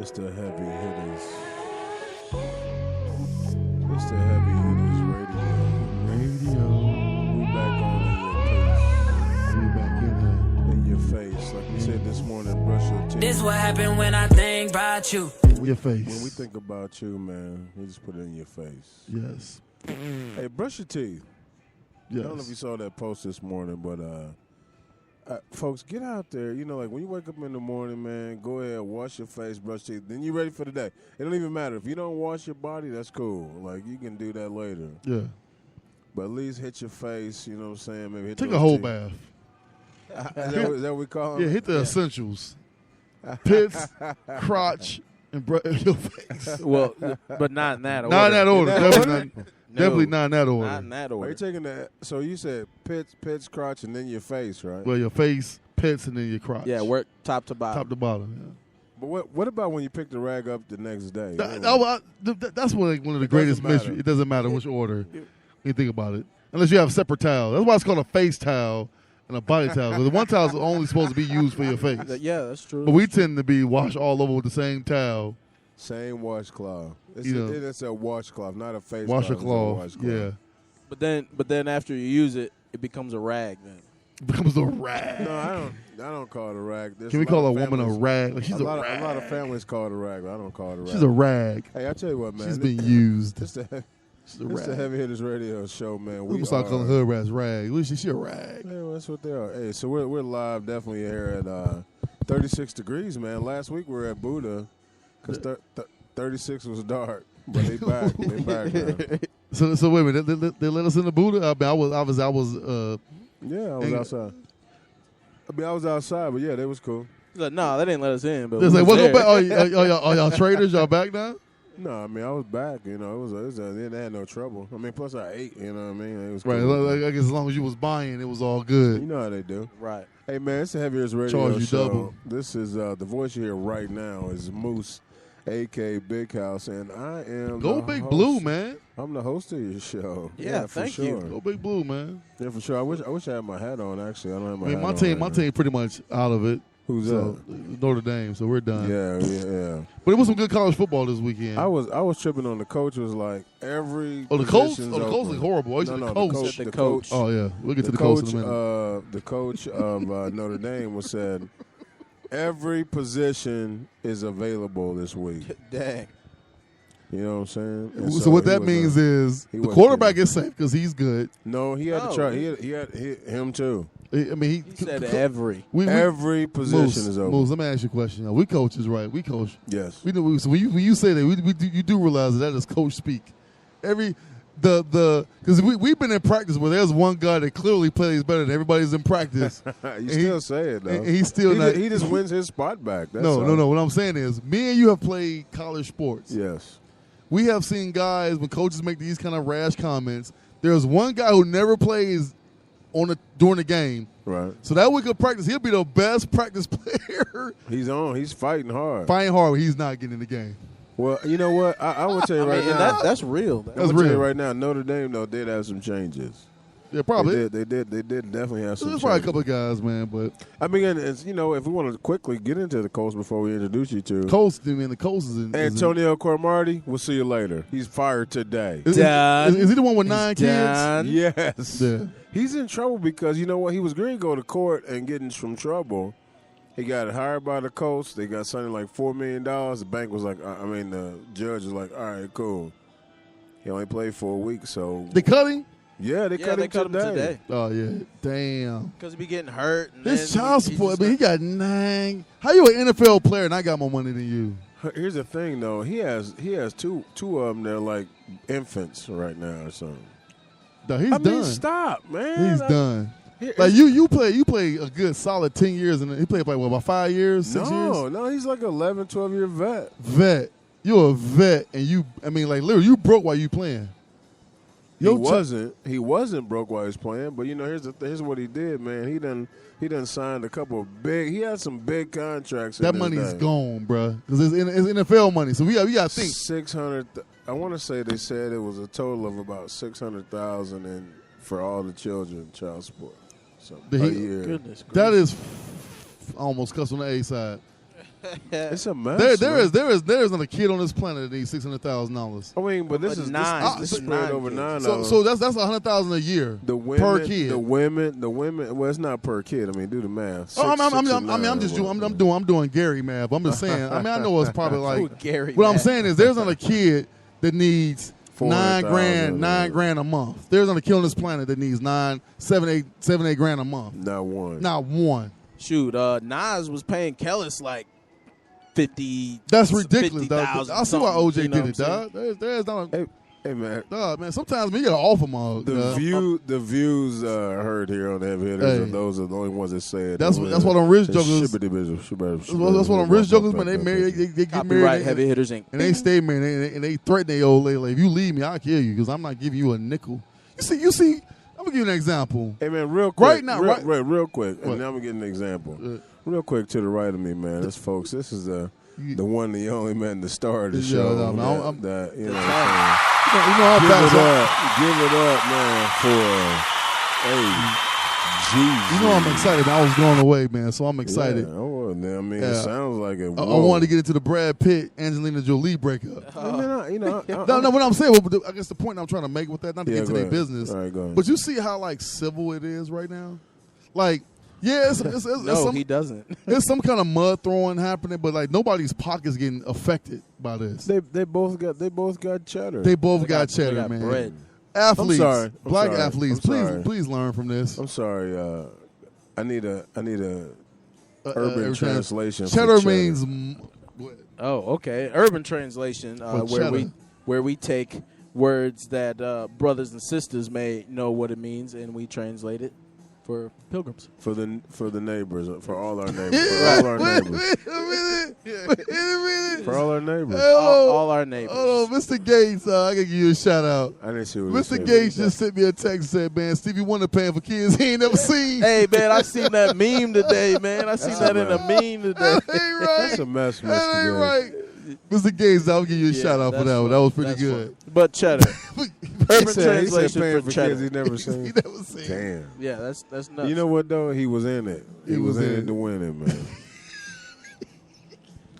It's the heavy hitters. It's the heavy hitters radio. We back on in your face. Like we said this morning, brush your teeth. This what happened when I think about you. Your face. When we think about you, man, we just put it in your face. Yes. Hey, brush your teeth. Yes. I don't know if you saw that post this morning, but folks, get out there. You know, like when you wake up in the morning, man, go ahead, wash your face, brush your teeth. Then you're ready for the day. It don't even matter. If you don't wash your body, that's cool. Like, you can do that later. Yeah. But at least hit your face, you know what I'm saying? Maybe hit Take those a whole teeth. bath. Is that what we call it? Yeah, hit the essentials. Pits, crotch, and your face. Well, but not in that order. Not in that order. that Definitely, order? not, definitely not in that order. Not in that Are you order. taking that? So you said pits, crotch, and then your face, right? Well, your face, pits, and then your crotch. Yeah, work top to bottom. Top to bottom. But what about when you pick the rag up the next day? Yeah. That's one of the greatest matter. mysteries. It doesn't matter which order you think about it. Unless you have a separate towel. That's why it's called a face towel and a body towel. Because the one towel is only supposed to be used for your face. Yeah, that's true. But we tend to be washed all over with the same towel. Same washcloth. It's a washcloth, not a face Wash a cloth. It's a cloth. washcloth. Yeah. But then after you use it, it becomes a rag. Then It becomes a rag. No, I don't call it a rag. There's Can we lot call a of woman a families- rag? Like she's a lot rag. Of, a lot of families call it a rag, but I don't call it a rag. She's a rag. Hey, I tell you what, man. She's been used. It's the She's a It's rag. the Heavy Hitters Radio Show, man. We start calling her rats rag. She a rag. Yeah, well, that's what they are. Hey, so we're live definitely here at 36 degrees, man. Last week we were at Buddha because 36 was dark, but they back. They back now. So wait a minute. They let us in the Buddha. I was. Yeah, I was outside. I was outside, but yeah, they was cool. he's like, no, they didn't let us in. But They was like, was welcome there. back. Are y'all traders? Y'all back now? No, I mean I was back. You know, it was they had no trouble. I mean, plus I ate. You know what I mean? It was Right. cool. Like, I guess as long as you was buying, it was all good. You know how they do. Right. Hey man, it's the Heavy Hitters Radio Charge you Show. double. This is the voice you hear right now is Moose, A.K. Big House, and I am Go the Big host. Blue, man. I'm the host of your show. Yeah, for thank sure. you. Go Big Blue, man. Yeah, for sure. I wish I had my hat on. Actually, I don't have my I mean, hat my on team, right my now. team, pretty much out of it. Who's So Notre Dame. So we're done. Yeah. But it was some good college football this weekend. I was tripping on the coach. Was like every the Colts. position's The Colts open. look horrible. I No, the the Colts. coach. The The coach. coach. Oh yeah, we'll get to the coach, Colts in a minute. the coach of Notre Dame was said every position is available this week. Dang. You know what I'm saying? And So what he that was, means is he the wasn't quarterback kidding. is safe because he's good. No, he had Oh. to try. He had him too. I mean, He said every. Every position Moose, is open. Moose, let me ask you a question. Now, we coaches, right? We coach. Yes. We know. So when you say that, you do realize that is coach speak. Because we've been in practice where there's one guy that clearly plays better than everybody's in practice. You still say it though. and he's still not. He just wins his spot back. That's No. all. What I'm saying is, me and you have played college sports. Yes. We have seen guys when coaches make these kind of rash comments. There's one guy who never plays during the game. Right. So that week of practice, he'll be the best practice player. He's on. He's fighting hard. Fighting hard when he's not getting in the game. Well, you know what? I will tell you right And now. that's real. I'm gonna tell you right now. Notre Dame though did have some changes. Yeah, probably. They did definitely have some. There's probably a changes. couple of guys, man, but I mean, and it's, if we want to quickly get into the Colts before we introduce you to Colts, the Colts is in. Antonio Cromartie, we'll see you later. He's fired today. Is he the one with 9 kids? done. Yes. Yeah. He's in trouble because you know what? He was going to go to court and get in some trouble. He got hired by the Colts. They got something like $4 million. The bank was like, the judge was like, all right, cool. He only played for a week, so. They cut him? Yeah, they cut him today. Oh, yeah. Damn. Because he be getting hurt. And This then child he support, just man, he got 9. How you an NFL player and I got more money than you? Here's the thing, though. He has two of them that are like infants right now or something. No, he's I done. mean, stop, man. He's done. Here- Like you play a good solid 10 years, and he played like what, about 5 years, 6 years? No, he's like 11, 12-year vet. Vet, you're a vet, and literally, you broke while you playing. He wasn't broke while he was playing, but here's what he did, man. He done signed a couple of he had some big contracts. That money's gone, bro, because it's NFL money. So we got to think 600. I want to say they said it was a total of about 600,000 for all the children child support. So a year. Goodness. that is almost cuss on the A side. It's a mess. There man. isn't a kid on this planet that needs $600,000. I mean, but this But is nine- this this is spread nine over kids. 9 of So them. so that's $100,000 a year the women, per kid. The women. Well, it's not per kid. I mean, do the math. Oh, Six and I'm nine just of doing them. I'm doing Gary math. I'm just saying. I mean, I know it's probably Ooh, like Gary. what I'm Mack. saying is there's not a kid that needs $9,000 $400,000 a month. There's not a kid on this planet that needs 7-8 grand a month. Not one. Not one. Shoot, Nas was paying Kellis like 50. That's ridiculous, dog. 50,000 I see why something, OJ you know did what it, I'm dog. There's not a Hey man. dog, man. Sometimes we gotta offer them. The views heard here on the Heavy Hitters, Hey. and those are the only ones that say it. That's what them rich jokers. That's That's what them rich jokers, man. They marry, they get Copyright married, Heavy Hitters Inc. and they stay married, and they threaten their old lady. Like, if you leave me, I'll kill you because I'm not giving you a nickel. You see. I'm gonna give you an example. Hey man, real quick, Right now, right- real quick, What? and now I'm gonna get an example. Uh, Real quick to the right of me, man. This folks, this is the one, the only man, the star of the Yeah, show. no, man, that, I'm- that, you know, You know, I'm give back. it up, man, for hey, You know I'm excited, man. I was going away, man, so I'm excited. Yeah, I mean, Yeah. it sounds like it. I wanted to get into the Brad Pitt, Angelina Jolie breakup. No, what I'm saying, I guess the point I'm trying to make with that, not to get to their business, All right, go ahead. but you see how like civil it is right now. Like, yeah, it's No, some, he doesn't. there's some kind of mud throwing happening, but like nobody's pockets getting affected by this. They both got cheddar. They both They got they cheddar, got man. bread. Athletes, I'm black sorry. athletes, I'm sorry. please learn from this. I'm sorry. I need a urban translation. for Cheddar cheddar. means Oh, okay. Urban translation, For where we take words that brothers and sisters may know what it means, and we translate it for pilgrims. for the neighbors, for all our neighbors, for all our neighbors, Wait a minute. for all our neighbors. All our neighbors. Oh, Mr. Gates, I gotta give you a shout out. I didn't see what he Mr. said. Gates just sent me a text and said, man, Stevie Wonder paying for kids he ain't never seen. Hey, man, I seen that meme today, man. I seen that in a meme today. That ain't right. That's a mess, Mr. That ain't Gates. right. Mr. Gates, I'll give you a Yeah, shout out for that's that one. fun. That was pretty That's good. fun. But cheddar. Urban He said translation paying for for kids cheddar. he never seen. He never seen. Damn. Yeah, that's nuts. You know what though? He was in it. He was in it to win it, man.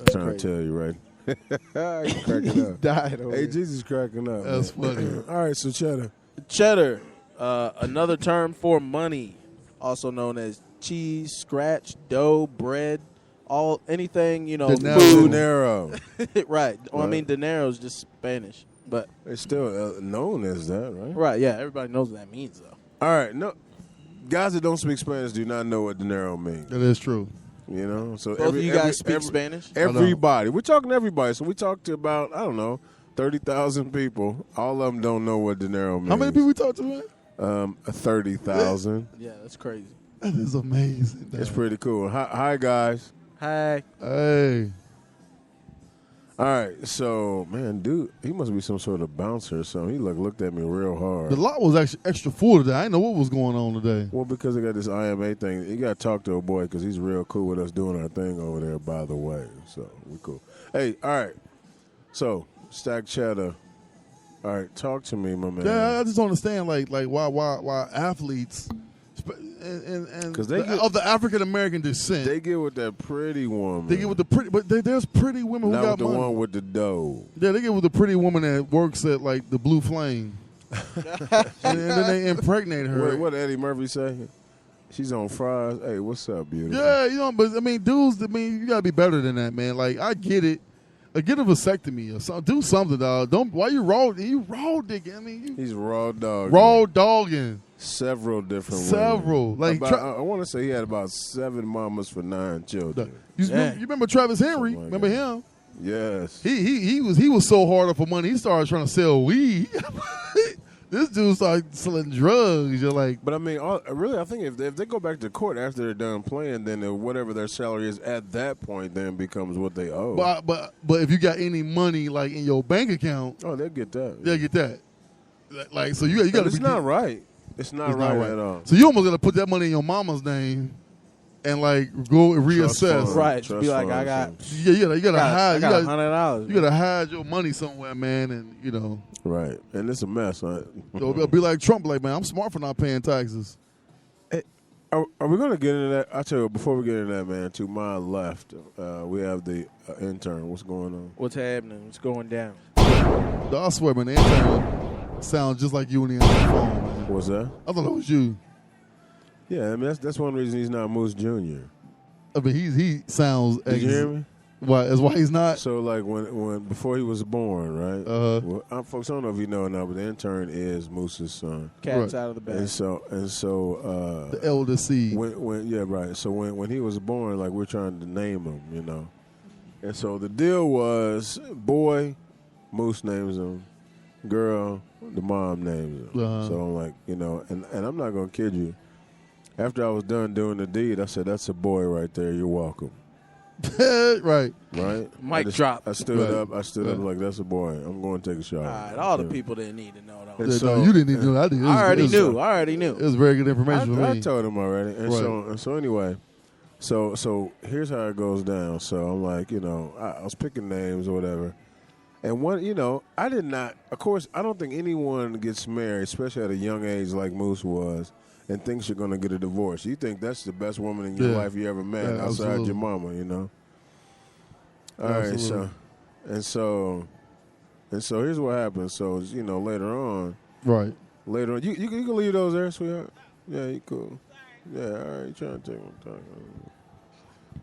I'm trying crazy. to tell you, right? He's cracking up. died over Hey, here. Jesus cracking up. That's man. funny. All right, so cheddar. Cheddar, another term for money, also known as cheese, scratch, dough, bread, anything, Dinero. food. Dinero. Right. Well, I Right. mean, dinero is just Spanish, but It's still known as that, right? right, yeah, everybody knows what that means though. All right, no. Guys that don't speak Spanish do not know what dinero means. That is true. You know, so Both of you guys speak Spanish? Everybody, we're talking to everybody. So we talked to about 30,000 people. All of them don't know what dinero means. How many people we talked to, man? 30,000. Yeah, that's crazy. That is amazing. It's pretty cool. Hi guys. Hi. Hey. All right, so man, dude, he must be some sort of bouncer or something. He looked at me real hard. The lot was actually extra full today. I didn't know what was going on today. Well, because they got this IMA thing, you got to talk to a boy because he's real cool with us doing our thing over there, by the way. So, we cool. Hey, all right. So, Stack Cheddar. All right, talk to me, my man. Yeah, I just don't understand, like why athletes and 'Cause they get- of the African American descent, They get with that pretty woman. they get with the pretty, but there's pretty women who Not got with the money. one with the dough. Yeah, they get with the pretty woman that works at like the Blue Flame, and then they impregnate her. What Eddie Murphy say? She's on fries. Hey, what's up, beautiful? Yeah, but I mean, dudes. I mean, you gotta be better than that, man. Like, I get it. Get a vasectomy or something. Do something, dog. Don't. Why you raw? You raw digging. I mean, He's raw dog. raw dogging. Several different Several. women. Like, I want to say he had about 7 mamas for 9 children. You Dang. remember Travis Henry? Something like Remember that. him? Yes. He was so hard up for money. He started trying to sell weed. This dude started selling drugs. You're like, But I mean, really, I think if they go back to court after they're done playing, then whatever their salary is at that point then becomes what they owe. but if you got any money like in your bank account, Oh, they'll get that. they'll get that. Like, so you got to It's be not right. It's not It's right not at all. So you almost got to put that money in your mama's name and like go and Trust reassess. fund. Right. Trust Be like, fund, I got, Yeah, you gotta I hide. got $100. You gotta hide your money somewhere, man, and Right. And it's a mess. Huh? it'll be like Trump, like, man, I'm smart for not paying taxes. Are we going to get into that? I tell you, before we get into that, man, to my left, we have the intern. What's going on? What's happening? What's going down? I swear, man, the intern sounds just like you when he on the phone, man. What's that? I thought it was you. Yeah, I mean, that's one reason he's not Moose Jr. I mean, he sounds. Did you hear me? Why? That's why he's not. So, like, when before he was born, right? Well, folks, I don't know if you know or not, but the intern is Moose's son. Cat's Right. out of the bag. And so, The elder seed. yeah, right. So when he was born, like, we're trying to name him, you know. And so the deal was, boy, Moose names him. Girl, the mom names him. Uh-huh. So I'm like, you know, and I'm not gonna kid you. After I was done doing the deed, I said, "That's a boy right there. You're welcome." Right. Right? Mic drop. I stood Right. up. I stood up like, "That's a boy. I'm going to take a shower." All right, all the Yeah. people didn't need to know though. And Yeah, so- no, you didn't even know that. I did. It was- I already it was- knew. I already knew. It was very good information for I me. told him already. And Right. so anyway, so here's how it goes down. So I'm like, you know, I was picking names or whatever. And one, you know, I did not, of course, I don't think anyone gets married, especially at a young age like Moose was, and thinks you're going to get a divorce. You think that's the best woman in your Yeah. life you ever met Yeah, outside absolutely. your mama, you know? All right, Absolutely. and so here's what happens. So, you know, later on, Right. you can leave those there, sweetheart. Yeah, you cool. Yeah, all right, you trying to take my time.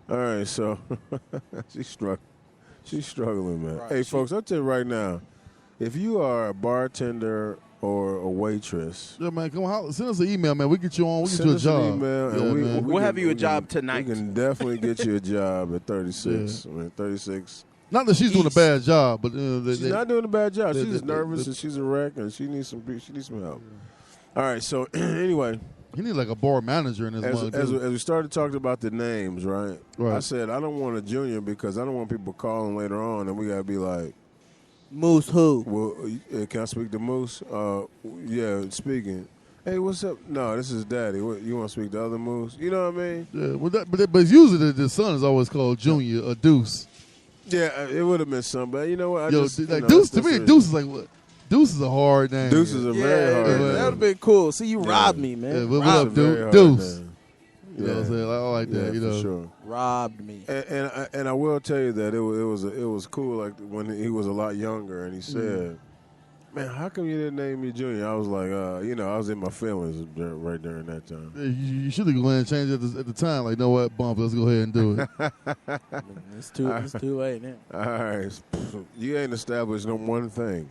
All right, so she's struggling, man. Right, Hey, she- folks, I'll tell you right now, if you are a bartender or a waitress, Yeah, man. Come on. Send us an email, man. We get you on. We get send you a us job. an email, Yeah, and man. We'll have you a job can- tonight. We can definitely get you a job at 36. I mean, 36. Not that she's doing a East. bad job, but She's not doing a bad job. they- She's they- nervous they- and she's a wreck, and she needs some help. All right, so anyway. he need like a bar manager in his mug. As too. we started talking about the names, right? Right. I said I don't want a junior because I don't want people calling later on and we gotta be like, Moose who? "Well, can I speak to Moose?" Yeah, speaking. Hey, what's up? No, this is Daddy. What, you want to speak to other Moose? You know what I mean? Yeah, but usually the son is always called Junior or Deuce. Yeah, it would have been something, but you know what? Yo, like Deuce to me, Deuce is like what? Deuce is a hard name. Deuce is a very hard. Yeah, name. that would have been cool. See, you robbed me, man. Yeah, what robbed, up, Very dude? hard Deuce. name. You know what I'm saying? Like, I like that. Yeah, You know, for sure. robbed me. And I will tell you that it was cool. Like when he was a lot younger, and he said, "Man, how come you didn't name me Junior?" I was like, you know, I was in my feelings right during that time. you should have gone ahead and changed it at the time. Like, you know what, bump, let's go ahead and do it. It's too late now. All right, you ain't established no one thing,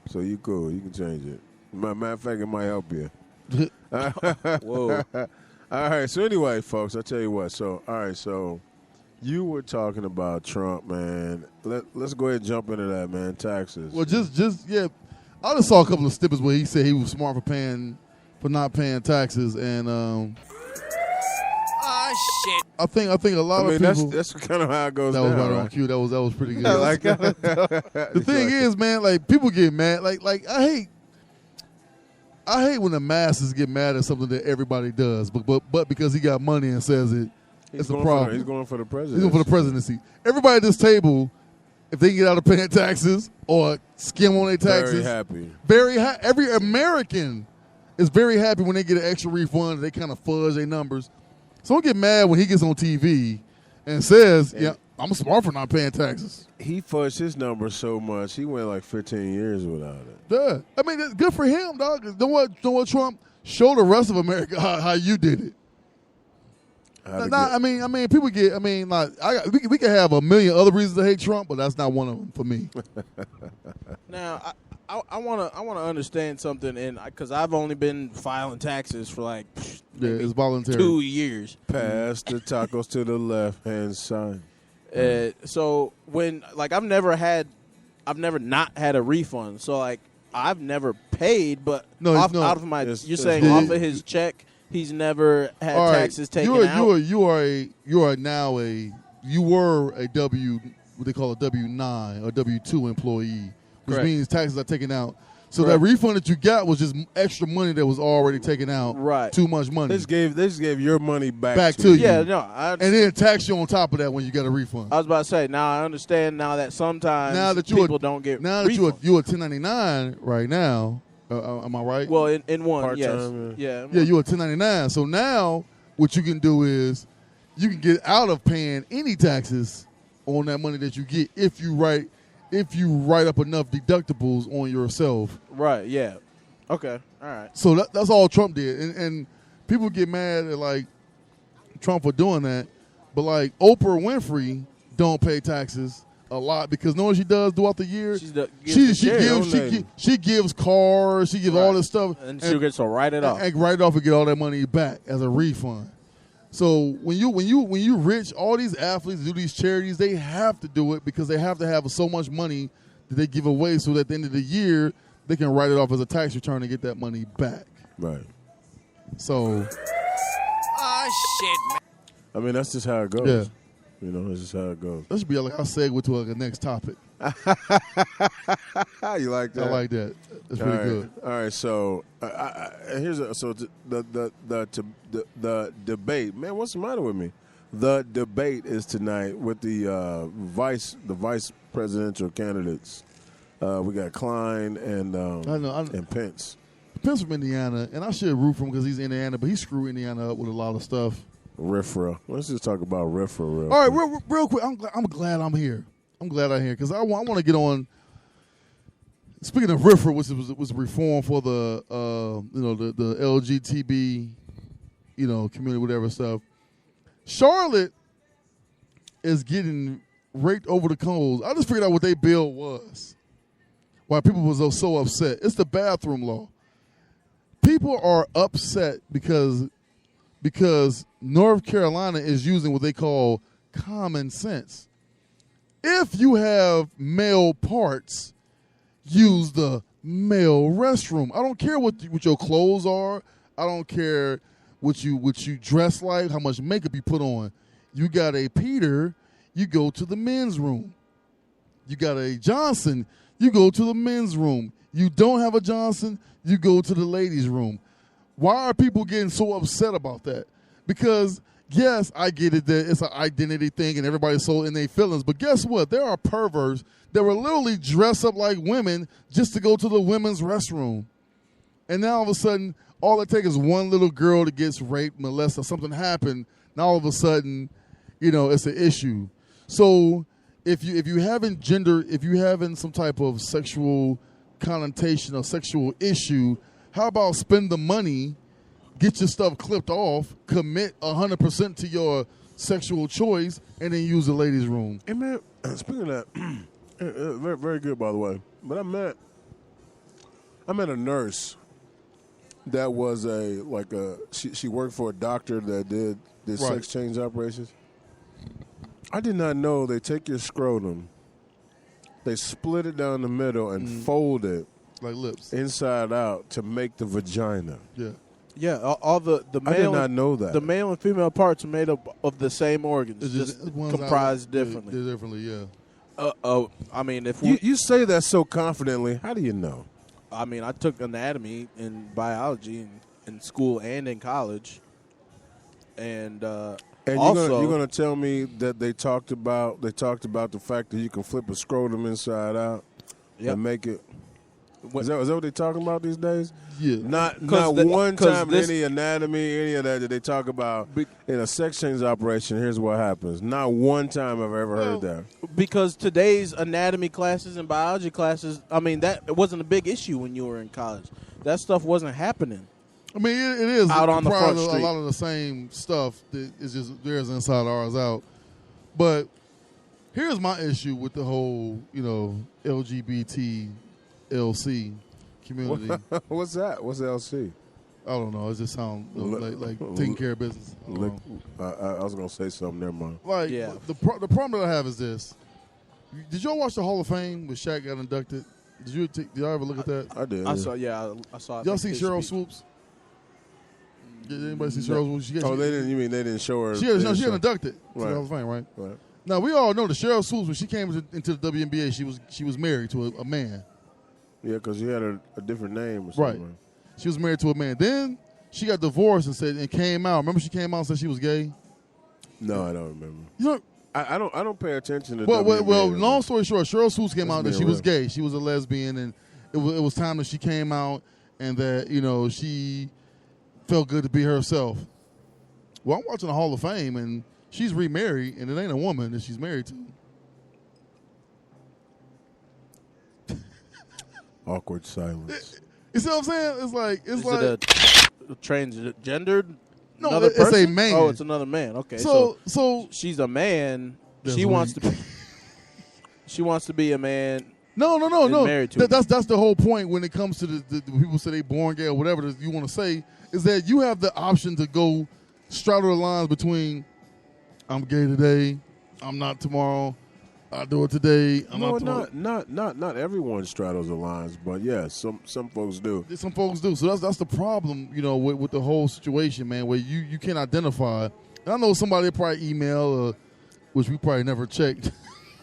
so you cool. You can change it. Matter of fact, it might help you. Whoa. All right. So anyway, folks, I tell you what. So all right. So you were talking about Trump, man. Let's go ahead and jump into that, man. Taxes. Well, just yeah, I just saw a couple of snippets where he said he was smart for not paying taxes, and shit. I think a lot I mean, of people. that's kind of how it goes That was down, right on right? cue. That was pretty good. I like it. The thing is, man, like people get mad. Like I hate when the masses get mad at something that everybody does, but because he got money and says it, it's a problem. He's going for the He's president. going for the presidency. Everybody at this table, if they can get out of paying taxes or skim on their taxes, Very happy. Every American is very happy when they get an extra refund. They kind of fudge their numbers. So don't get mad when he gets on TV and says, "Yeah, I'm smart for not paying taxes." He fudged his numbers so much, he went like 15 years without it. Yeah, I mean, that's good for him, dog. Know what, Trump? Show the rest of America how you did it. I mean, people get. I mean, like, we could have a million other reasons to hate Trump, but that's not one of them for me. Now, I want to understand something, and because I've only been filing taxes for like maybe it's voluntary. 2 years. Pass the tacos to the left hand side. So when I've never not had a refund. So like I've never paid, but out of my you're saying off of his check, he's never had All right, taxes taken out. You were a W, what they call a W-9 or W-2 employee, which Correct. means taxes are taken out. So Correct. that refund that you got was just extra money that was already taken out. Right. Too much money. They just gave your money back to you. Yeah, no. And then tax you on top of that when you get a refund. I was about to say. Now I understand. Now that sometimes people don't get. Now that you're a 1099 right now. Am I right? Well, in one, yes, Part-time, yeah. Yeah, you're a 1099. So now what you can do is you can get out of paying any taxes on that money that you get if you write up enough deductibles on yourself. Right. Yeah. Okay. All right. So that's all Trump did, and people get mad at like Trump for doing that, but like Oprah Winfrey don't pay taxes a lot because know what she does throughout the year? She gives cars, she gives all this stuff, and she gets to write it off. And write it off and get all that money back as a refund. So when you rich, all these athletes do these charities, they have to do it because they have to have so much money that they give away so that at the end of the year they can write it off as a tax return and get that money back. Right. So. Shit, man. I mean, that's just how it goes. Yeah. You know, that's just how it goes. That should be like our segue to the next topic. You like that? I like that. That's pretty good. All right, so the debate. Man, what's the matter with me? The debate is tonight with the vice presidential candidates. We got Klein and Pence. Pence from Indiana, and I should root for him because he's Indiana, but he screwed Indiana up with a lot of stuff. RFRA. Let's just talk about RFRA All right, real quick. I'm glad I'm here. I'm glad I'm here because I want to get on. Speaking of RFRA, which was reform for the the LGTB community, whatever stuff. Charlotte is getting raked over the coals. I just figured out what their bill was. Why people was so upset. It's the bathroom law. People are upset because North Carolina is using what they call common sense. If you have male parts, use the male restroom. I don't care what your clothes are. I don't care what you dress like, how much makeup you put on. You got a Peter, you go to the men's room. You got a Johnson, you go to the men's room. You don't have a Johnson, you go to the ladies' room. Why are people getting so upset about that? Because, yes, I get it that it's an identity thing and everybody's so in their feelings, but guess what? There are perverts that will literally dress up like women just to go to the women's restroom. And now all of a sudden, all it takes is one little girl that gets raped, molested, something happened. Now all of a sudden, it's an issue. So if you having some type of sexual connotation or sexual issue, how about spend the money, get your stuff clipped off, commit 100% to your sexual choice, and then use the ladies' room? Hey man, speaking of that, very, very good by the way. But I met a nurse that was she worked for a doctor that did sex change operations. I did not know they take your scrotum, they split it down the middle and fold it like lips inside out to make the vagina. Yeah. Yeah, all the male. I did not know that. The male and female parts are made up of the same organs, just comprised differently. They're differently, yeah. I mean, if you say that so confidently, how do you know? I mean, I took anatomy and biology in school and in college, and also, you're gonna tell me that they talked about the fact that you can flip a scrotum inside out and make it. Is that what they're talking about these days? Yeah. Not one time in any anatomy, any of that they talk about in a sex change operation, here's what happens. Not one time I've ever heard that. Because today's anatomy classes and biology classes, I mean, that wasn't a big issue when you were in college. That stuff wasn't happening. I mean, it is out on the front street. A lot of the same stuff that is just theirs inside, ours out. But here's my issue with the whole, LGBT LC community. What's that? What's LC? I don't know. It just sounds like taking care of business. I was going to say something. Never mind. The problem that I have is this. Did y'all watch the Hall of Fame when Shaq got inducted? Did y'all ever look at that? I did. I saw. Yeah, I saw. Y'all see Cheryl Swoops? Did anybody see Cheryl Swoops? They didn't. You mean they didn't show her? She got inducted to the Hall of Fame, right? Right. Now we all know that Cheryl Swoops, when she came into the WNBA, she was married to a man. Yeah, because she had a different name or something. Right. She was married to a man. Then she got divorced and came out. Remember she came out and said she was gay? No, I don't remember. I don't pay attention to WNBA. Well, long story short, Cheryl Swoops came out that she was gay. She was a lesbian, and it was time that she came out and that, she felt good to be herself. Well, I'm watching the Hall of Fame, and she's remarried, and it ain't a woman that she's married to. Awkward silence. You see what I'm saying? It's like Is it a transgendered? No, it's a man. Oh, it's another man. Okay, so she's a man. She wants to be a man. No. Married to that's the whole point when it comes to the people say they born gay or whatever you want to say, is that you have the option to go straddle the lines between I'm gay today, I'm not tomorrow, I do it today, I'm not tomorrow. Not everyone straddles the lines, but yeah, some folks do. Some folks do. So that's the problem, with the whole situation, man, where you can't identify. And I know somebody probably email, which we probably never checked.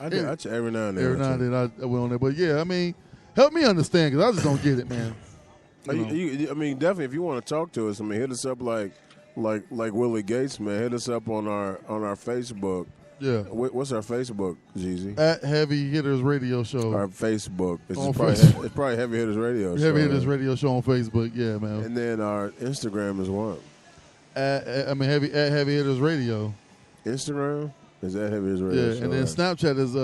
I check every now and then. Every now and then I went on there. But yeah, I mean, help me understand, because I just don't get it, man. I mean, definitely, if you want to talk to us, hit us up like Willie Gates, man. Hit us up on our Facebook. Yeah. What's our Facebook, Jeezy? At Heavy Hitters Radio Show. Our Facebook. It's probably Heavy Hitters Radio Show. Heavy Hitters Radio Show on Facebook, yeah, man. And then our Instagram is what? At Heavy Hitters Radio. Instagram? Is that Heavy Hitters Radio Show? Yeah, and then Snapchat is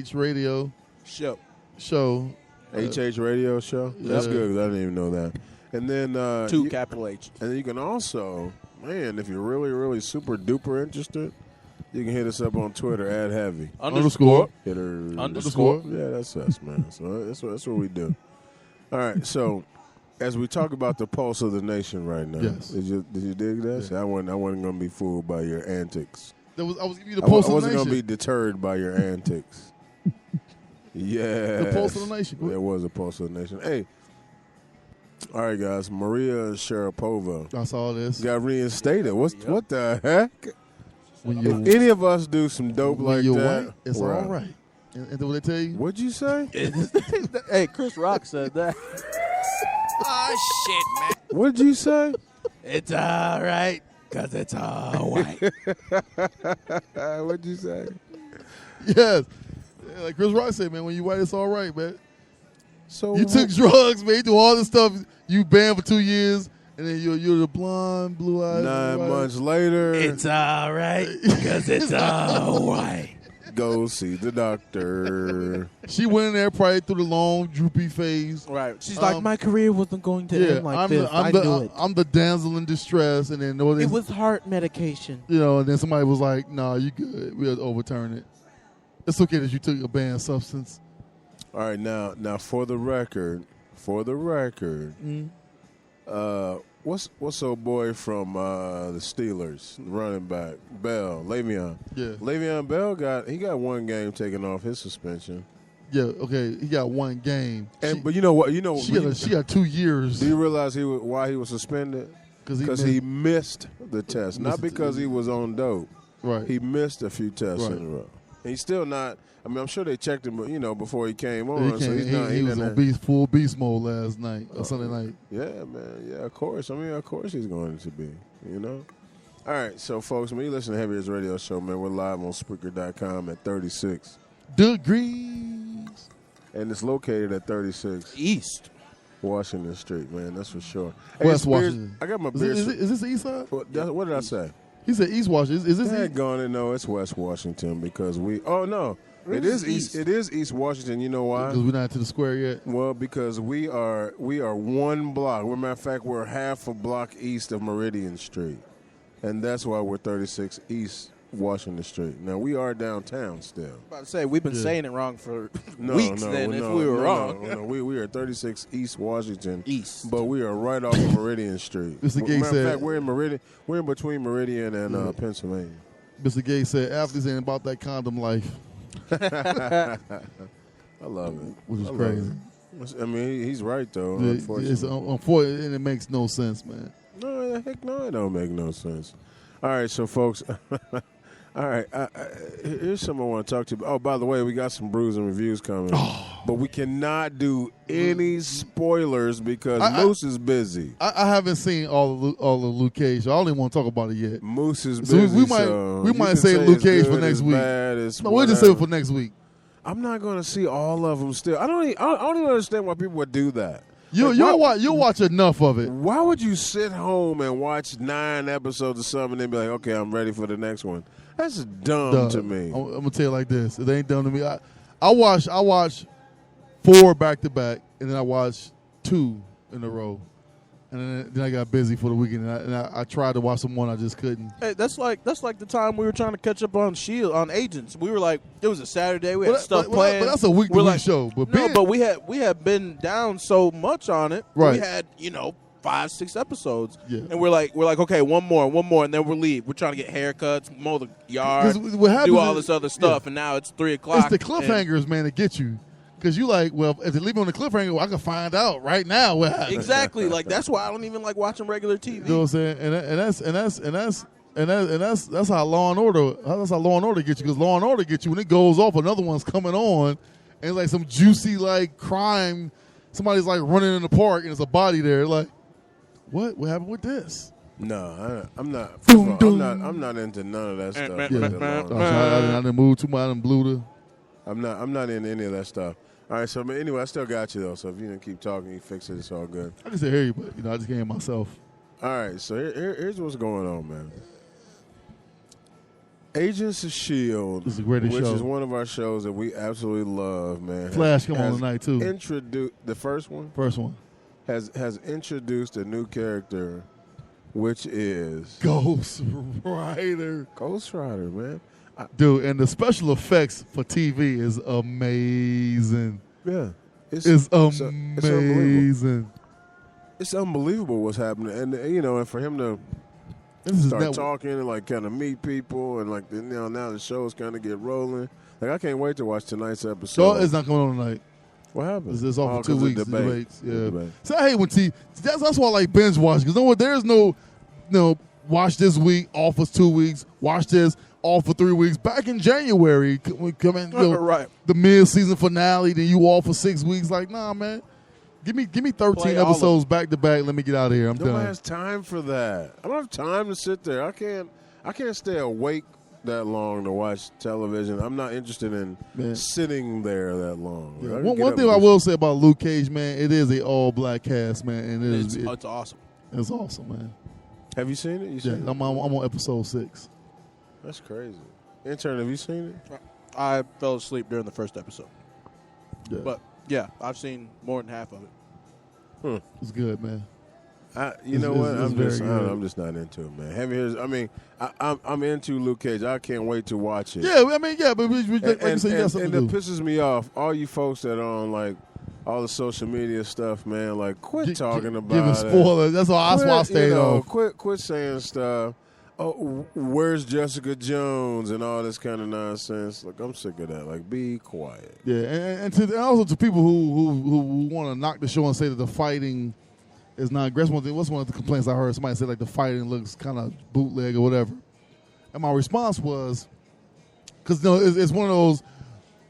HH Radio Show. HH Radio Show? Yeah. That's good, because I didn't even know that. And then... capital H. And then you can also, man, if you're really, really super duper interested... You can hit us up on Twitter at Heavy _. Hitters _. Yeah, that's us, man. So that's what we do. All right. So as we talk about the pulse of the nation right now, yes. Did you dig that? Yeah. See, I wasn't going to be fooled by your antics. I was giving you the pulse of the nation. I wasn't going to be deterred by your antics. Yeah. The pulse of the nation. There was a pulse of the nation. Hey. All right, guys. Maria Sharapova. I saw this. Got reinstated. What the heck? If any of us do some dope like that, white, it's all right. And what they tell you? What'd you say? Hey, Chris Rock said that. Oh, shit, man. What'd you say? It's all right, because it's all white. What'd you say? Yes. Yeah, like Chris Rock said, man, when you white, it's all right, man. So you took drugs, man. You do all this stuff. You banned for 2 years. And then you're the blonde, blue-eyed. 9 months later. It's all right, because it's all white. Go see the doctor. She went in there probably through the long, droopy phase. Right. She's like, my career wasn't going to end like this. I knew it. I'm the damsel in distress. And then it was heart medication. And then somebody was like, nah, you good. We'll overturn it. It's okay that you took a banned substance. All right, now for the record, what's old boy from the Steelers, running back, Bell, Le'Veon? Yeah. Le'Veon Bell got 1 game taken off his suspension. Yeah, okay, he got 1 game. But you know what? She got 2 years. Do you realize why he was suspended? Because he missed the test, not because he was on dope. Right. He missed a few tests in a row. And he's still not. I mean, I'm sure they checked him, before he came on. He was on full beast mode last night, or Sunday night. Yeah, man. Yeah, of course. I mean, of course he's going to be, All right, so, folks, when you listen to Heavy Hitters Radio Show, man, we're live on Spreaker.com at 36 degrees. And it's located at 36 East Washington Street, man. That's for sure. West Washington. I got my beer. Is this the east side? What did I say? He said East Washington. Is this East? No, it's West Washington because we. Oh no. It is East. It is East Washington. You know why? Because we're not to the square yet. Well, because we are 1 block. As a matter of fact, we're half a block east of Meridian Street, and that's why we're 36 East Washington Street. Now we are downtown still. I'm about to say we've been saying it wrong for weeks. If we were wrong, no, we are 36 East Washington East, but we are right off of Meridian Street. Mr. Gay matter said, of fact, we're in Meridian. We're in between Meridian and Pennsylvania. Mr. Gay said, "Athletes ain't about that condom life." I love it. Which is crazy. I mean, he's right though. It's unfortunate, and it makes no sense, man. No, heck no, it don't make no sense. All right, so folks, all right, here's something I want to talk to you about. Oh, by the way, we got some brews and reviews coming, but we cannot do any spoilers because Moose is busy. I haven't seen all of Luke Cage. So I don't even want to talk about it yet. Moose is busy. We might save Luke Cage for next week. No, we'll just save it for next week. I'm not going to see all of them still. I don't even understand why people would do that. You'll watch enough of it. Why would you sit home and watch 9 episodes of something and then be like, okay, I'm ready for the next one? That's dumb to me. I'm gonna tell you like this. It ain't dumb to me. I watch 4 back to back, and then I watch 2 in a row. And then I got busy for the weekend, and I tried to watch some more, and I just couldn't. Hey, that's like the time we were trying to catch up on S.H.I.E.L.D. on Agents. We were like, it was a Saturday, we had stuff playing. But that's a week-to-week show. But we had been down so much on it. Right. We had 5-6 episodes, and we're like, okay, one more, and then we'll leave. We're trying to get haircuts, mow the yard, do all this other stuff, and now it's 3 o'clock. It's the cliffhangers, man, that get you. Because you like, well, if they leave me on the cliffhanger, well, I can find out right now what happened. Exactly. Like, that's why I don't even like watching regular TV. You know what I'm saying? And that's how Law and Order. That's how Law and Order gets you. Because Law and Order gets you when it goes off, another one's coming on, and it's like some juicy like crime. Somebody's like running in the park, and there's a body there. Like, what? What happened with this? No, I'm not. I'm not into none of that stuff. I didn't move too much. I didn't blew the. I'm not into any of that stuff. All right, so anyway, I still got you, though, so if you didn't keep talking, you fix it, it's all good. I can still hear you, but, I just can't hear myself. All right, so here's what's going on, man. Agents of S.H.I.E.L.D., this is the greatest which show. is one of our shows that we absolutely love, man. Flash come on tonight, too. The first one? First one. Has introduced a new character, which is... Ghost Rider. Ghost Rider, man. Dude, and the special effects for TV is amazing. Yeah. It's amazing. It's unbelievable what's happening. And, and for him to start talking and, like, kind of meet people and, like, now the show's kind of get rolling. Like, I can't wait to watch tonight's episode. No, it's not coming on tonight. What happened? It's off for 2 weeks. Debates. Yeah. So I hate when TV. That's why I like binge watching. Because you know what? There's no, watch this week, off for 2 weeks, watch this, off for 3 weeks. Back in January, we come in, right. The mid-season finale, then you off for 6 weeks. Like, nah, man. Give me 13 episodes back to back. Let me get out of here. I'm done. Nobody has time for that. I don't have time to sit there. I can't stay awake that long to watch television. I'm not interested in sitting there that long. Yeah. One thing I will say about Luke Cage, man, it is an all-black cast, man, and it's awesome. It's awesome, man. Have you seen it? I'm on episode 6. That's crazy. Intern, have you seen it? I fell asleep during the first episode. Yeah. But, yeah, I've seen more than half of it. It's good, man. I'm just not into it, man. I'm into Luke Cage. I can't wait to watch it. Yeah, but like you said, you got something to do. And it pisses me off. All you folks that are on, like, all the social media stuff, man, like, quit talking about giving spoilers. That's why I stayed off. Quit saying stuff. Oh, where's Jessica Jones and all this kind of nonsense? Like, I'm sick of that. Like, be quiet. Yeah, and also to people who want to knock the show and say that the fighting is not aggressive. What's one of the complaints I heard? Somebody said like the fighting looks kind of bootleg or whatever. And my response was, because it's one of those,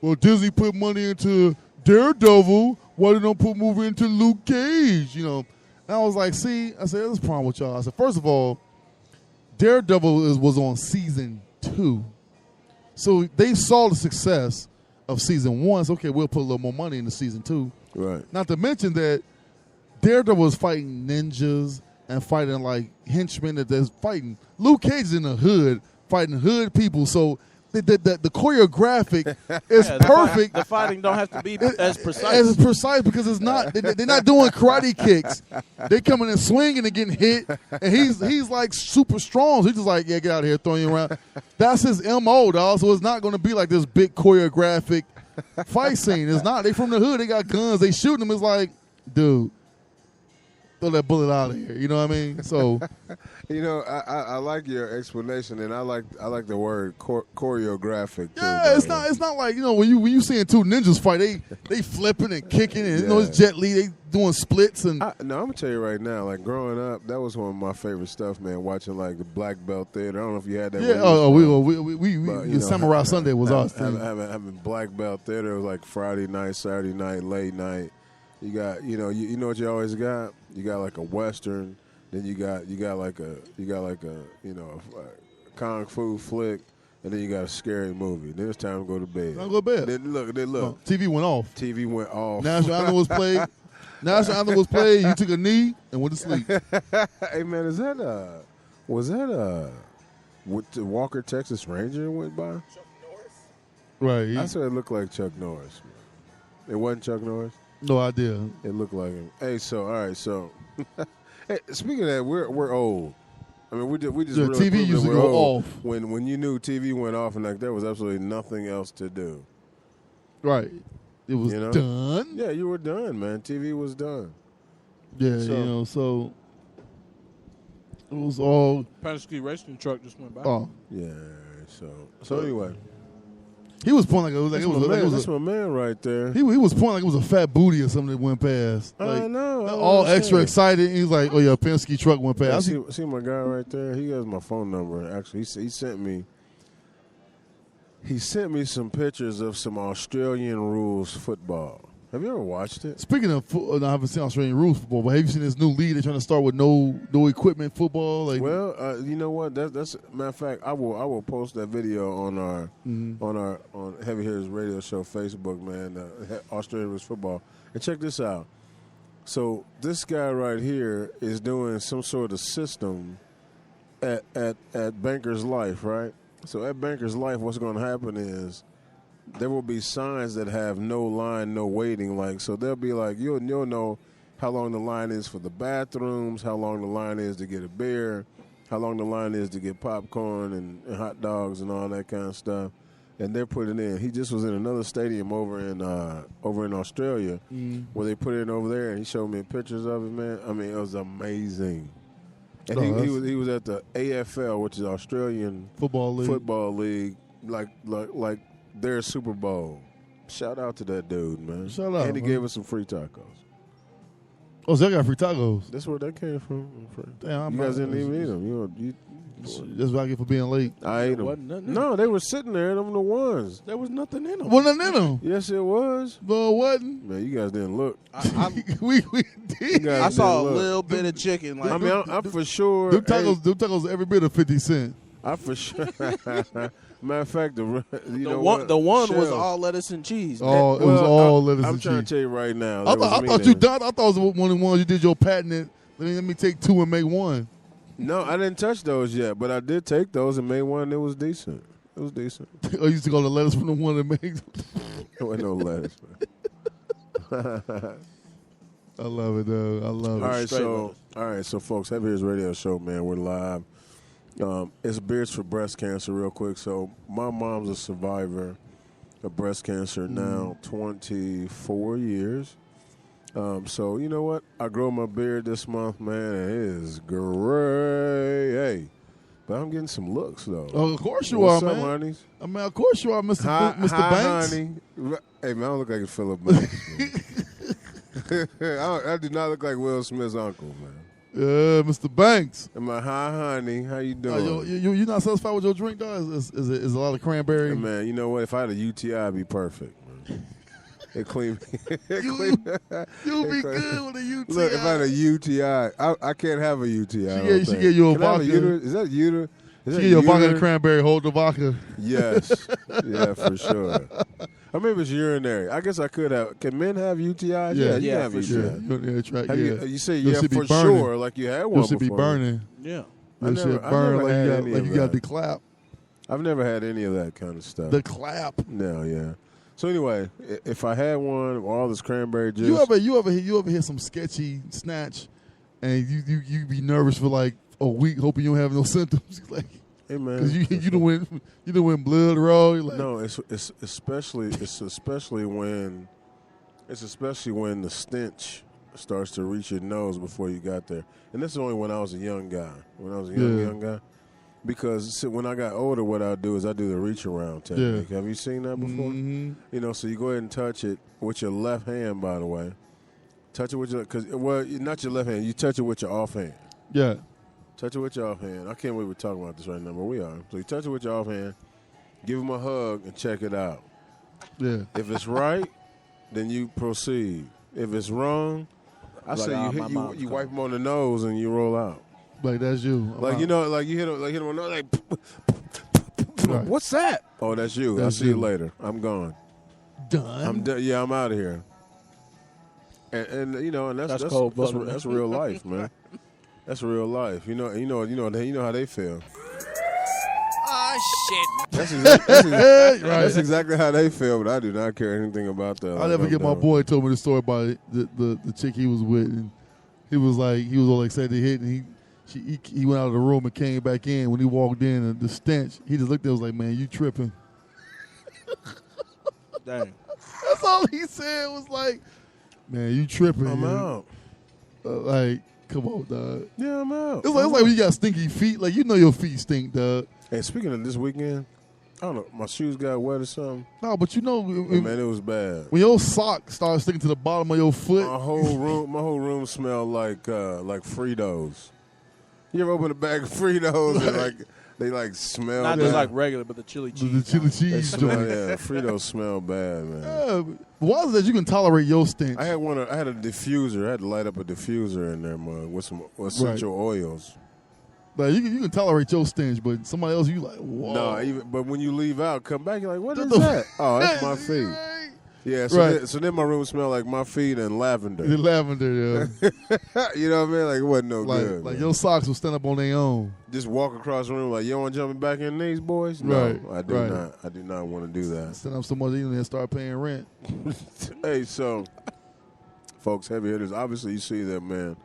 well, Disney put money into Daredevil, why they don't put movie into Luke Cage? And I was like, see, I said, there's a problem with y'all. I said, first of all, Daredevil was on season 2. So they saw the success of season 1. So, okay, we'll put a little more money into season 2. Right. Not to mention that Daredevil was fighting ninjas and fighting, like, henchmen that there's fighting. Luke Cage is in the hood fighting hood people. So the choreographic is perfect. The fighting don't have to be as precise. As precise because it's not. They're not doing karate kicks. They coming and swinging and getting hit. And he's like super strong. So he's just like, yeah, get out of here, throwing you around. That's his MO, dog. So it's not going to be like this big choreographic fight scene. It's not. They from the hood. They got guns. They shooting them. It's like, dude, throw that bullet out of here. You know what I mean? So, I like your explanation, and I like the word choreographic. Yeah, too, it's not like when you seeing two ninjas fight, they flipping and kicking, and it's Jet Li, they doing splits and. I'm gonna tell you right now, like growing up, that was one of my favorite stuff, man. Watching like the Black Belt Theater. I don't know if you had that. Yeah, we Samurai Sunday was our thing. Having Black Belt Theater, it was like Friday night, Saturday night, late night. You got, you know what you always got? You got like a Western, then you got like a kung fu flick, and then you got a scary movie. Then it's time to go to bed. I'll go to bed. Then look. TV went off. TV went off. National Anthem was played. National anthem was played. You took a knee and went to sleep. Hey man, was that what the Walker Texas Ranger went by? Chuck Norris? Right. I said it looked like Chuck Norris. Man. It wasn't Chuck Norris? No idea. It looked like him. Hey, so all right, so hey, speaking of that, we're old. I mean, we just really TV used to go off when you knew TV went off and like there was absolutely nothing else to do. Right. It was done. Yeah, you were done, man. TV was done. Yeah, so it was all. Penske racing truck just went by. Oh, yeah. So anyway, he was pointing like it was. That's my man right there. He was pointing like it was a fat booty or something that went past. Like, I know. All extra excited. He was like, "Oh yeah, Penske truck went past." See my guy right there. He has my phone number. Actually, he sent me. He sent me some pictures of some Australian rules football. Have you ever watched it? Speaking of football, I haven't seen Australian rules football, but have you seen this new league? They're trying to start with no equipment football. Like, well, you know what? That's matter of fact. I will post that video on our on Heavy Hitters Radio Show Facebook, man. Australian rules football. And check this out. So this guy right here is doing some sort of system at Bankers Life, right? So at Bankers Life, what's going to happen is there will be signs that have no line, no waiting. Like, so they'll be like, you'll know how long the line is for the bathrooms, how long the line is to get a beer, how long the line is to get popcorn and hot dogs and all that kind of stuff. And they're putting in. He just was in another stadium over in Australia where they put it in over there, and he showed me pictures of it, man. I mean, it was amazing. And he was at the AFL, which is Australian Football League, like their Super Bowl. Shout out to that dude, man. Shout out, and he gave us some free tacos. Oh, so they got free tacos. That's where that came from. Damn, you guys didn't even eat them. That's what I get for being late. I ate them. No, they were sitting there. Them the ones. There was nothing in them. Wasn't nothing in them. Yes, it was. No, it wasn't. Man, you guys didn't look. We did. I saw a little bit of chicken. Like, I mean, I'm for sure. Them tacos every bit of 50 cents. I for sure. Matter of fact, the one was all lettuce and cheese. It was all lettuce and cheese. I'm trying to tell you right now. I thought you done. I thought it was one of the ones you did your patent. Let me take two and make one. No, I didn't touch those yet, but I did take those and made one that was decent. It was decent. I used to go to lettuce from the one that makes. There wasn't no lettuce, man. I love it, though. I love it. All right, so folks, Heavy Hitters Radio Show, man. We're live. It's Beards for Breast Cancer, real quick. So my mom's a survivor of breast cancer now, 24 years. So you know what? I grow my beard this month, man, and it is great. Hey, but I'm getting some looks though. Oh, of course you are, man. Honeys? I mean, of course you are, Mr. Banks. Honey. Hey, man, I don't look like Philip Banks. I do not look like Will Smith's uncle, man. Yeah, Mr. Banks. Am I hi, honey? How you doing? You not satisfied with your drink, dog? Is it a lot of cranberry? Hey, man, you know what? If I had a UTI, I'd be perfect, man. It clean. You'll be good with a UTI. Look, if I had a UTI, I can't have a UTI. She get you a vodka. Is that uterus? She get you a vodka and cranberry. Hold the vodka. Yes. Yeah, for sure. Or maybe it's urinary. I guess I could have. Can men have UTIs? Yeah, you can have UTIs. You say for sure, like you had one before. You should be burning. Yeah. You should burn like you got the clap. I've never had any of that kind of stuff. The clap. No, yeah. So anyway, if I had one, all this cranberry juice. You ever hit some sketchy snatch, and you be nervous for like a week, hoping you don't have no symptoms. Like, hey man, because you don't win blood raw. Like, no, it's especially when the stench starts to reach your nose before you got there. And this is only when I was a young guy. When I was a young guy. Because when I got older, what I do is I do the reach around technique. Yeah. Have you seen that before? Mm-hmm. You know, so you go ahead and touch it with your left hand, by the way. Touch it with not your left hand. You touch it with your off hand. Yeah. Touch it with your off hand. I can't believe we're talking about this right now, but we are. So you touch it with your off hand, give him a hug, and check it out. Yeah. If it's right, then you proceed. If it's wrong, I say you wipe him on the nose and you roll out. Like that's you. Like you know, like you hit him on the nose, like right. What's that? Oh, that's you. I'll see you later. I'm gone. Done. I'm done. Yeah, I'm out of here. And you know, and that's real life, man. That's real life. You know how they feel. Oh shit! That's exactly how they feel. But I do not care anything about that. I'll never get my boy told me the story about the chick he was with, and he was all excited to hit, and he went out of the room and came back in. When he walked in, and the stench, he just looked at us like, man, you tripping. Dang. That's all he said was like, man, you tripping. I'm out. Like, come on, dog. Yeah, I'm out. It's like when you got stinky feet. Like, you know your feet stink, dog. Hey, speaking of this weekend, I don't know, my shoes got wet or something. No, but you know, man, it was bad. When your sock starts sticking to the bottom of your foot, my whole room smelled like Fritos. You ever open a bag of Fritos and they smell not bad? just like regular, but the chili cheese. The chili cheese joint. Yeah, Fritos smell bad, man. Yeah, why is it that you can tolerate your stench? I had a diffuser. I had to light up a diffuser in there, mug, with some essential oils. Like you can tolerate your stench, but somebody else, you like, whoa. No, but when you leave out, come back, you're like, what is that? Oh, that's my feet. Yeah, so then my room smelled like my feet and lavender. The lavender, yeah. You know what I mean? Like, it wasn't no good. Like, your socks will stand up on their own. Just walk across the room like, you want to jump me back in these, boys? No, right, I do not. I do not want to do that. Stand up so much and start paying rent. Hey, so, folks, heavy hitters, obviously you see that, man.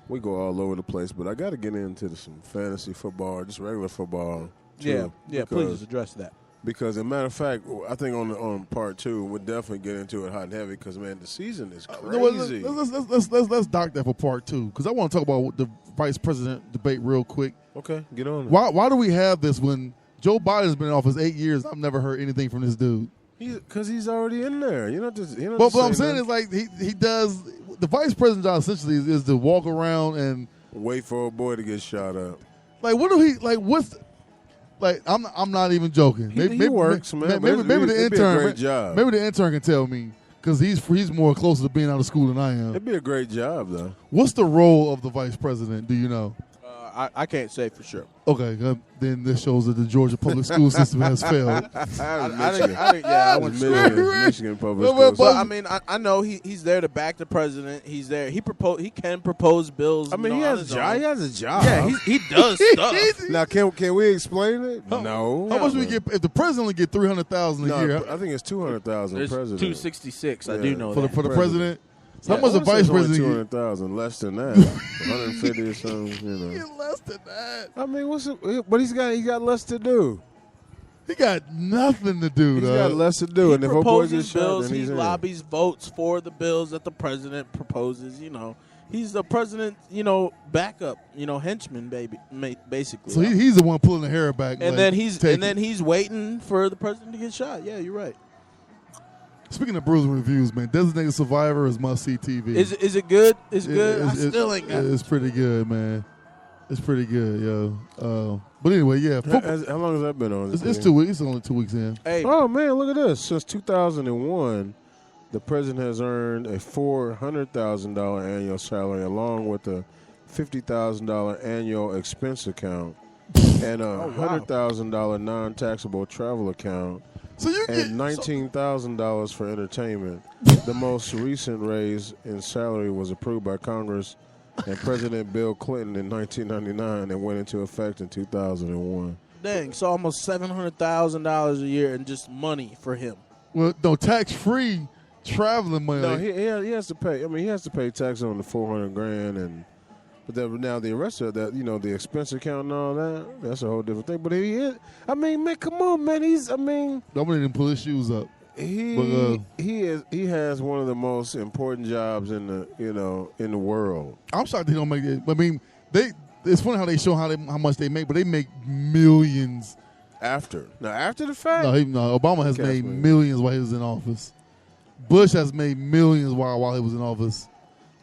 We go all over the place, but I got to get into some fantasy football, just regular football. Too, yeah. Please address that. Because, as a matter of fact, I think on part 2, we'll definitely get into it hot and heavy. Because, man, the season is crazy. Let's dock that for part 2. Because I want to talk about the vice president debate real quick. Okay, get on it. Why do we have this when Joe Biden's been in office 8 years? I've never heard anything from this dude. Because he's already in there. But what I'm saying is, like, he does. The vice president job essentially is to walk around and wait for a boy to get shot up. Like, what do he like? What's like? I'm not even joking. Maybe works, man. Maybe the intern. Be a great job. Maybe the intern can tell me because he's more closer to being out of school than I am. It'd be a great job, though. What's the role of the vice president? Do you know? I can't say for sure. Okay, then this shows that the Georgia public school system has failed. I went to Michigan public school. But I mean, I know he's there to back the president. He's there. He can propose bills. I mean, he has a job. He has a job. Yeah, he does stuff. Now, can we explain it? No. How much do we get if the president only get $300,000 a year? I think it's $200,000. President $266. I do know for that. the president. How much the vice president? $200,000, less than that. 150 or something. Less than that. I mean, but he's got less to do. He got nothing to do. He's got less to do, and if a boy gets shot, then he lobbies votes for the bills that the president proposes. He's the president. Backup. Henchman, basically. So he's the one pulling the hair back, and then he's waiting for the president to get shot. Yeah, you're right. Speaking of Bruce reviews, man, Designated Survivor is must-see TV. Is it good? It's good. I still ain't got it. It's pretty good, man. It's pretty good, yo. But anyway, yeah. How long has that been on? It's 2 weeks. It's only 2 weeks in. Hey. Oh, man, look at this. Since 2001, the president has earned a $400,000 annual salary along with a $50,000 annual expense account and a $100,000 non-taxable travel account. So you get $19,000 for entertainment. The most recent raise in salary was approved by Congress and President Bill Clinton in 1999 and went into effect in 2001. Dang, so almost $700,000 a year in just money for him. Well, no, tax-free traveling money. No, he has to pay. I mean, he has to pay tax on the $400,000 and. But now the rest of that, the expense account and all that, that's a whole different thing. But man, come on, man. Nobody didn't pull his shoes up. He has one of the most important jobs in the world. I'm shocked they don't make it. I mean, it's funny how they show how much they make, but they make millions after the fact. No, Obama has made millions while he was in office. Bush has made millions while he was in office.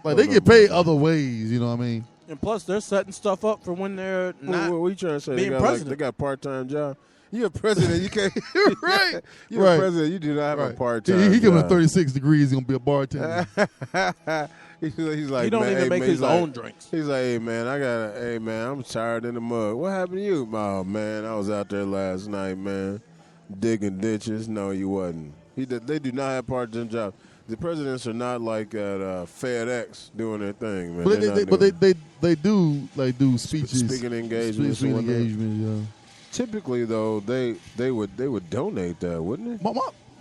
Like they get paid other ways, you know what I mean? And plus, they're setting stuff up for when they're not. What are you trying to say? Being president. They got part-time job. You're a president. You can't. Right. You're a president. You do not have a part-time. He giving him 36 degrees. He's gonna be a bartender. He's like, he don't even make his own drinks. He's like, hey man, I'm tired in the mud. What happened to you? Oh man, I was out there last night, man, digging ditches. No, you wasn't. They do not have part-time jobs. the presidents are not like at FedEx doing their thing, man. But they do speeches, speaking engagements. Speaking engagements, yeah. Typically, though, they would donate that, wouldn't it?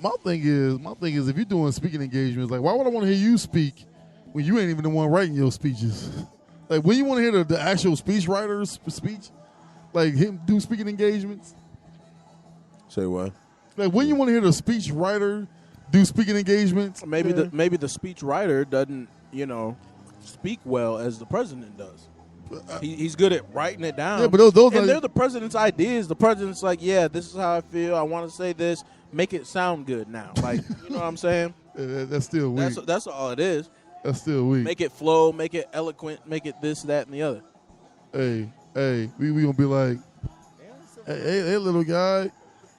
My thing is, if you're doing speaking engagements, like, why would I want to hear you speak when you ain't even the one writing your speeches? Like, when you want to hear the actual speech writer's speech, like him do speaking engagements. Say what? Like, when you want to hear the speech writer do speaking engagements, maybe the speech writer doesn't, speak well as the president does. He's good at writing it down. Yeah, but those and they're the president's ideas. The president's like, yeah, this is how I feel. I want to say this. Make it sound good now. Like, you know what I'm saying? That's still weak. That's all it is. That's still weak. Make it flow. Make it eloquent. Make it this, that, and the other. Hey, we gonna be like, hey, little guy.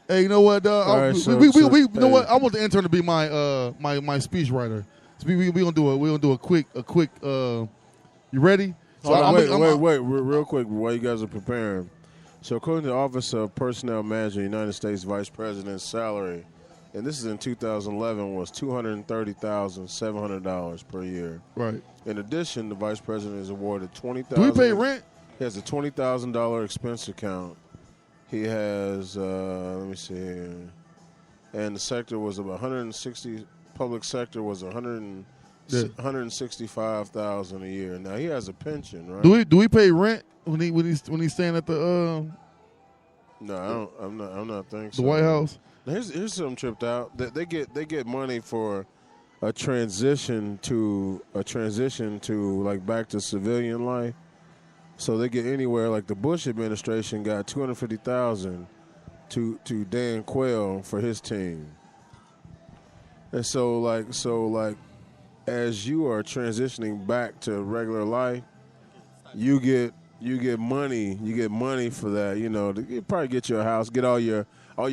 Hey, you know what? You know what? I want the intern to be my speech writer. So we gonna do a quick. You ready? So wait, real quick, while you guys are preparing. So according to the Office of Personnel Manager, United States Vice President's salary, and this is in 2011, was $230,700 per year. Right. In addition, the Vice President is awarded $20,000. Do we pay rent? He has a $20,000 expense account. He has, let me see here, and the sector was about 160. Public sector was 165,000 a year. Now he has a pension, right? Do we pay rent when he's staying at the? No, I'm not thinking the so. White House. Here's something tripped out. They get money for a transition to like back to civilian life. So they get anywhere, like the Bush administration got $250,000 to Dan Quayle for his team. And so like as you are transitioning back to regular life, you get money for that. You probably get you a house, get all your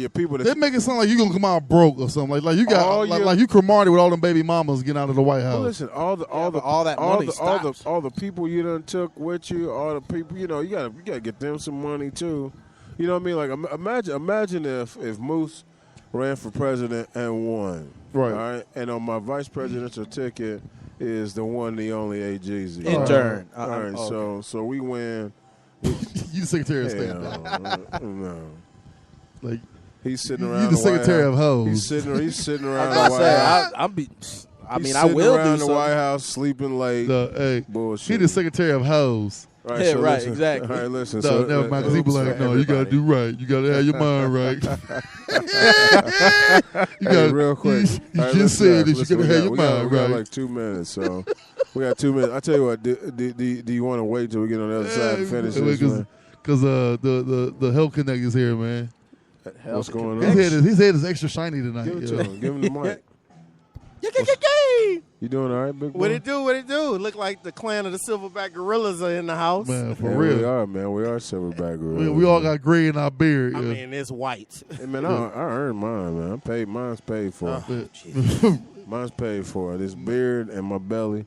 people. They make it sound like you're gonna come out broke or something. Like you got like you Cromartie with all them baby mamas getting out of the White House. Well, listen, all the people you done took with you, all the people, you gotta get them some money too. You know what I mean? Like imagine if Moose ran for president and won. Right. All right. And on my vice presidential ticket is the one, the only A-Jeezy. Intern. All right. Okay. So we win. You the Secretary of State. No. Like he's sitting around. You the Secretary of Hoes. He's sitting around the White House. I will do the White House, sleeping late. Bullshit. He the Secretary of Hoes. Right, yeah, so right, listen. exactly. All right, listen. No, never mind, because he be like, no, you got to do right. You got to have your mind right. Real quick. You just said that you got to have your mind right. We got like 2 minutes, so we got 2 minutes. I tell you what, do you want to wait till we get on the other side and finish this, man? Because the Health Connect is here, man. What's going on? His head is extra shiny tonight. Give it to him. Give him the mic. You doing all right, big boy? What it do? Look like the clan of the Silverback Gorillas are in the house. Man, for real. We are, man. We are Silverback Gorillas. We all got gray in our beard. I mean, it's white. Hey, man, I earned mine, man. Mine's paid for. Mine's paid for. This beard and my belly,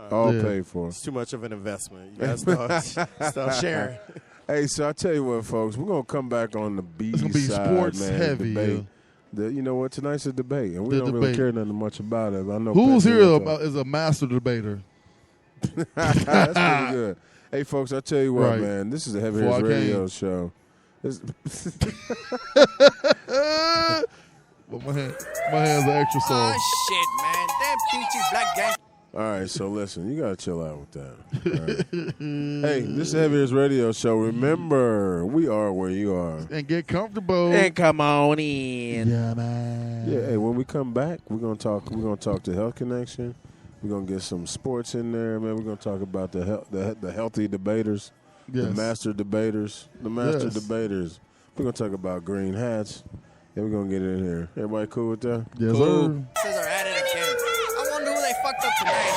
all paid for. It's too much of an investment. You guys start sharing. Hey, so I tell you what, folks, we're gonna come back on the B side, it's gonna be sports man, heavy. Debate. You know what? Tonight's a debate, and we don't really care nothing much about it. I know who's here is a master debater. That's pretty good. Hey, folks, I tell you what, man. This is the Heavy Hitters Radio Show. But my hands are extra soft. Oh shit, man! Damn peachy black gang. All right, so listen, you gotta chill out with that. Right. Hey, this is the Heavy Hitters Radio Show. Remember, we are where you are. And get comfortable. And come on in. Yeah, man. Yeah. Hey, when we come back, we're gonna talk to Health Connection. We're gonna get some sports in there, man. We're gonna talk about the healthy debaters, the master debaters, debaters. We're gonna talk about green hats, and we're gonna get in here. Everybody cool with that? Yes, sir. Are at it again. I wonder who they fucked up today.